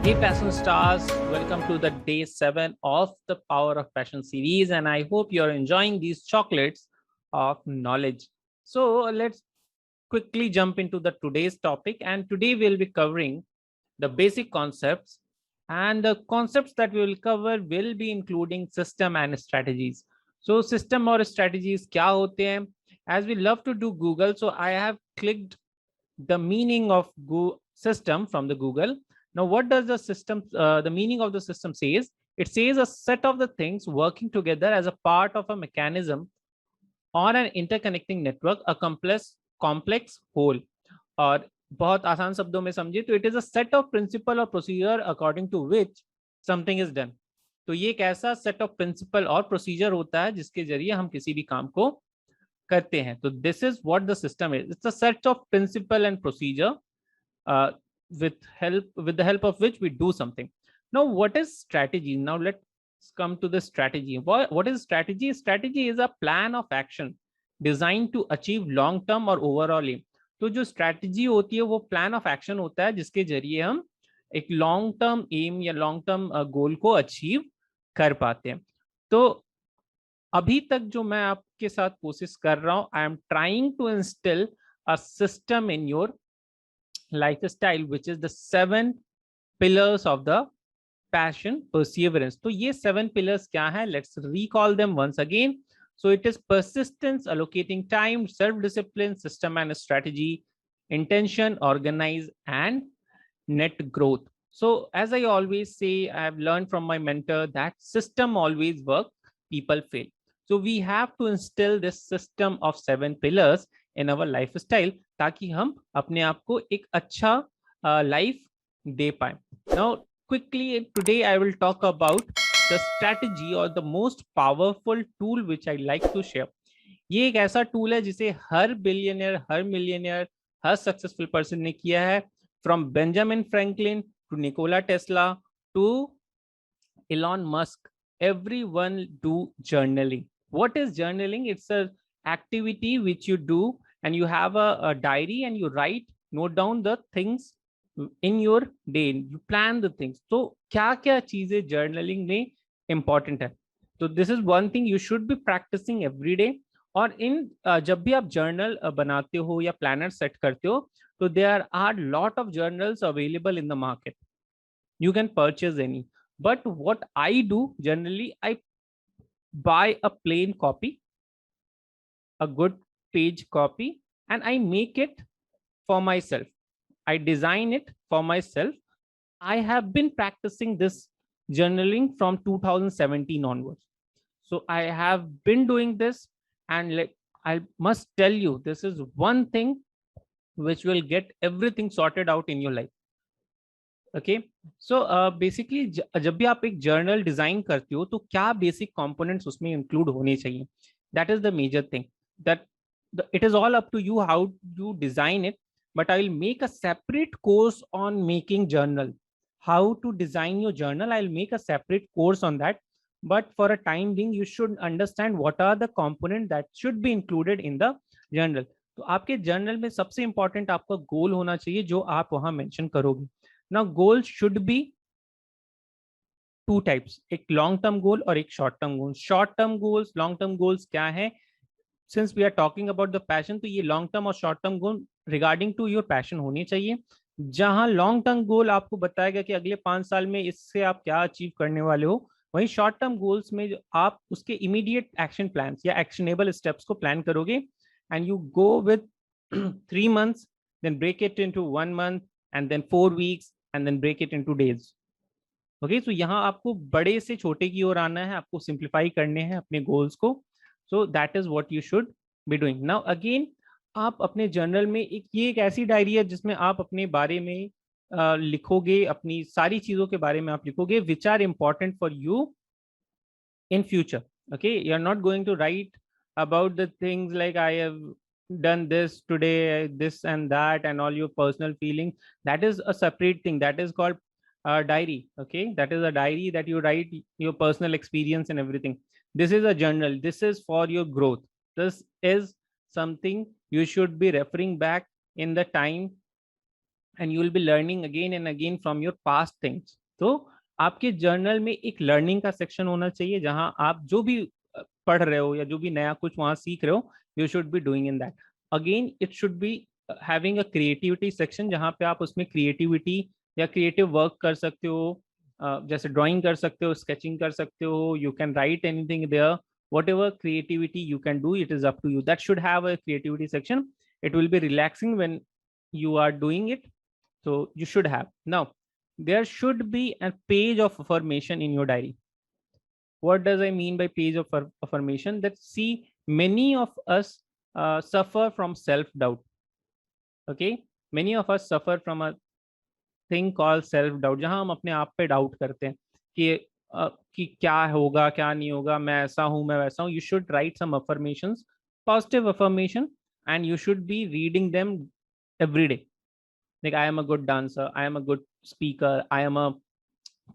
Hey Passion Stars, welcome to the day 7 of the Power of Passion series, and I hope you're enjoying these chocolates of knowledge. So let's quickly jump into the today's topic, and today we'll be covering the basic concepts, and the concepts that we will cover will be including system and strategies. So system or strategies क्या होते हैं? As we love to do Google, so I have clicked the meaning of system from the Google. Now, what does the system, the meaning of the system says? It says a set of the things working together as a part of a mechanism or an interconnecting network, a complex whole. और बहुत आसान शब्दों में समझिए तो it is a set of principle और procedure according to which something is done. तो ये एक ऐसा सेट ऑफ प्रिंसिपल और प्रोसीजर होता है जिसके जरिए हम किसी भी काम को करते हैं. तो this is what the system is. It's a set of principle and procedure with the help of which we do something. Now, what is strategy? Now let's come to the strategy. What is strategy? Strategy is a plan of action designed to achieve long term or overall aim. तो जो strategy होती है वो plan of action होता है जिसके जरिए हम एक लॉन्ग टर्म एम या लॉन्ग टर्म गोल को अचीव कर पाते हैं. तो अभी तक जो मैं आपके साथ कोशिश कर रहा हूं, I am trying to instil a system in your lifestyle, which is the 7 pillars of the passion perseverance. तो ये 7 pillars क्या है? Let's recall them once again. So it is persistence, allocating time, self discipline, system and strategy, intention, organize, and net growth. So as I always say, I have learned from my mentor that system always work, people fail. So we have to instill this system of 7 pillars in our lifestyle ताकि हम अपने आप को एक अच्छा life दे पाए. Now quickly today I will talk about the strategy or the most powerful tool which I like to share. ये एक ऐसा टूल है जिसे हर बिलियनियर, हर मिलियनियर, हर सक्सेसफुल पर्सन ने किया है, from Benjamin Franklin to Nikola Tesla to Elon Musk. Everyone do journaling. What is journaling? It's a activity which you do and you have a diary and you write, note down the things in your day. You plan the things. तो क्या क्या चीजें journaling में important है? तो this is one thing you should be practicing every day. और इन जब भी आप जर्नल बनाते हो या प्लानर सेट करते हो तो there are lot of journals available in the market. You can purchase any. But what I do generally, I buy a plain copy, a good page copy, and I make it for myself. I design it for myself. I have been practicing this journaling from 2017 onwards. So I have been doing this, and I must tell you, this is one thing which will get everything sorted out in your life. Okay. So basically जब भी आप एक journal design करते हो तो क्या basic components उसमें include होने चाहिए? That is the major thing. That it is all up to you how you design it, but I will make a separate course on making journal, how to design your journal. I'll make a separate course on that, but for a time being you should understand what are the components that should be included in the journal. तो आपके journal में सबसे important आपका गोल होना चाहिए जो आप वहां मेंशन करोगे. Now goal should be two types, एक long term goal और एक short term goal. Short term goals, long term goals क्या है? Since we are talking about the passion, तो ये long term और short term goal regarding to your passion होनी चाहिए. जहां long term goal आपको बताएगा कि अगले 5 साल में इससे आप क्या अचीव करने वाले हो, वहीं short term goals में आप उसके immediate action plans या actionable steps को plan करोगे, and you go with 3 months, then break it into 1 month, and then 4 weeks, and then break it into days. Okay. तो यहाँ आपको बड़े से छोटे की ओर आना है, आपको सिंप्लीफाई करने हैं अपने गोल्स को. So that is what you should be doing. Now again आप अपने जर्नल में ये एक ऐसी डायरी है जिसमें आप अपने बारे में लिखोगे, अपनी सारी चीजों के बारे में आप लिखोगे which are important for you in future. Okay, you're not going to write about the things like I have done this today, this and that, and all your personal feelings. That is a separate thing. That is called a diary. Okay, that is a diary that you write your personal experience and everything. This is a journal. This is for your growth. This is something you should be referring back in the time and you will be learning again and again from your past things. तो आपके journal में एक learning का section होना चाहिए जहां आप जो भी पढ़ रहे हो या जो भी नया कुछ वहां सीख रहे हो, you should be doing in that. Again it should be having a creativity section जहां पे आप उसमें क्रिएटिविटी या क्रिएटिव वर्क कर सकते हो. जैसे ड्राइंग कर सकते हो, स्केचिंग कर सकते हो, you can write anything there. whatever creativity you can do, it is up to you. That should have a creativity section. It will be relaxing when you are doing it. So you should have. Now there should be a page of affirmation in your diary. What does I mean by page of affirmation? That, see, many of us suffer from self doubt. Okay, many of us suffer from a thing call self doubt, जहां हम अपने आप पे doubt करते हैं कि कि क्या होगा क्या नहीं होगा, मैं ऐसा हूं मैं वैसा हूं. You should write some affirmations, positive affirmation, and you should be reading them every day. Like I am a good dancer, I am a good speaker, I am a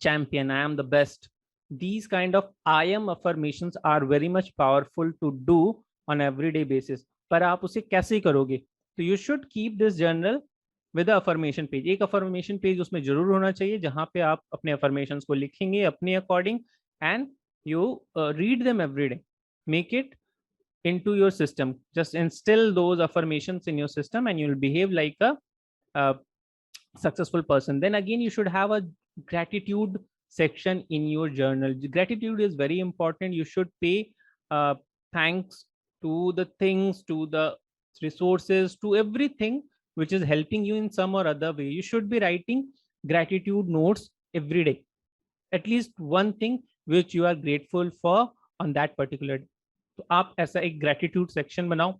champion, I am the best. These kind of I am affirmations are very much powerful to do on everyday basis. पर आप उसे कैसे करोगे? तो you should keep this journal with a affirmation page. एक affirmation page उसमें जरूर होना चाहिए जहां पे आप अपने affirmations को लिखेंगे अपने according, and you read them every day. Make it into your system. Just instill those affirmations in your system and you'll behave like a successful person. Then again, you should have a gratitude section in your journal. Gratitude is very important. You should pay thanks to the things, to the resources, to everything which is helping you in some or other way. You should be writing gratitude notes every day, at least one thing which you are grateful for on that particular day. तो आप ऐसा एक gratitude section बनाओ.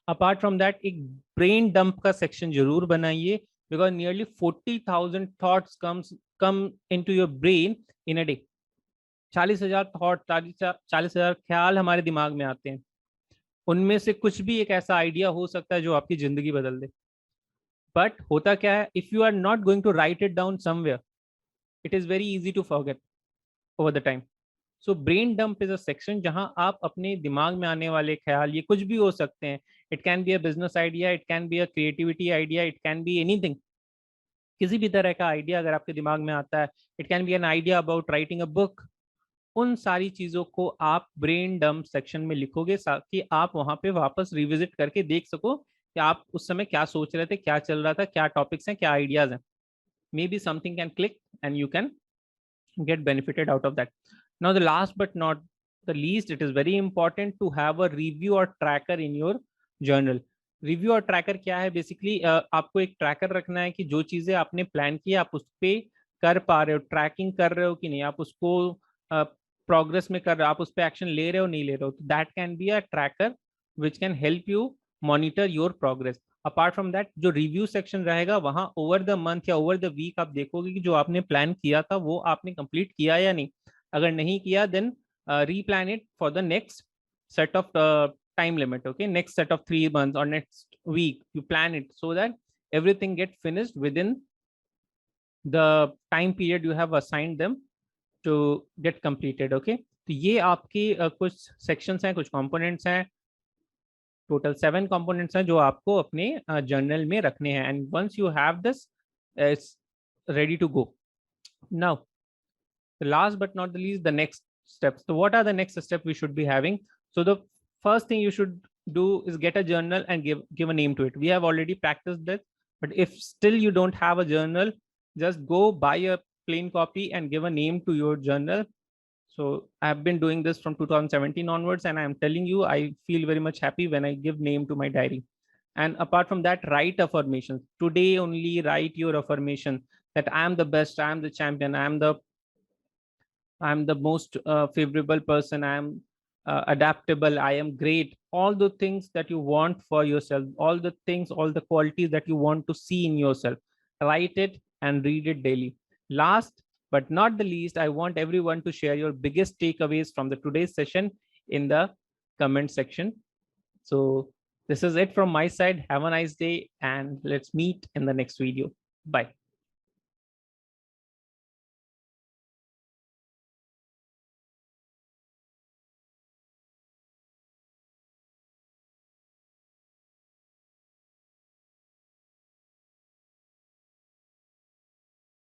Apart from that एक brain dump का section जरूर बनाइए, because nearly 40,000 thoughts come into your brain in a day. 40,000 thought, 40,000 ख्याल हमारे दिमाग में आते हैं. उनमें से कुछ भी एक ऐसा आइडिया हो सकता है जो आपकी जिंदगी बदल दे. बट होता क्या है, if you are not going to write it down somewhere, it is very easy to forget over the time. So brain dump is a section जहां आप अपने दिमाग में आने वाले ख्याल, ये कुछ भी हो सकते हैं. It can be a business idea, it can be a creativity idea, it can be anything. किसी भी तरह का आइडिया अगर आपके दिमाग में आता है, it can be an idea about writing a book. उन सारी चीजों को आप ब्रेन डंप सेक्शन में लिखोगे ताकि आप वहां पे वापस रिविजिट करके देख सको कि आप उस समय क्या सोच रहे थे, क्या चल रहा था, क्या टॉपिक्स हैं, क्या आइडियाज हैं. May be something can click and you can get benefited out of that. Now, the last but not the least, it is very important to have a review or tracker in your journal. Review और tracker क्या है? Basically आपको एक tracker रखना है कि जो चीजें आपने प्लान की आप उस पर कर पा रहे हो, ट्रैकिंग कर रहे हो कि नहीं, आप उसको प्रोग्रेस में कर रहे हो, आप उस पर एक्शन ले रहे हो नहीं ले रहे हो. तो that can be a tracker which can help you monitor your progress. Apart from that, जो रिव्यू सेक्शन रहेगा वहां ओवर द मंथ या ओवर द वीक आप देखोगे कि जो आपने प्लान किया था वो आपने कंप्लीट किया या नहीं. अगर नहीं किया, then replan it for the next set of time limit. Okay, next set of 3 months or next week, you plan it so that everything get finished within the time period you have assigned them to get completed. Okay, तो ये आपकी कुछ sections हैं, कुछ components हैं. Total 7 components हैं जो आपको अपने जर्नल में रखने हैं. And once you have this, it's ready to go. Now the last but not the least, the next steps. So what are the next steps we should be having? So the first thing you should do is get a journal and give a name to it. We have already practiced that, but if still you don't have a journal, just go buy a plain copy and give a name to your journal. So I have been doing this from 2017 onwards, and I am telling you, I feel very much happy when I give name to my diary. And apart from that, write affirmations. Today only write your affirmation that I am the best, I am the champion, I'm the most favorable person, I am adaptable, I am great. All the things that you want for yourself, all the things, all the qualities that you want to see in yourself, write it and read it daily. Last but not the least, I want everyone to share your biggest takeaways from the today's session in the comment section. So this is it from my side. Have a nice day and let's meet in the next video. Bye.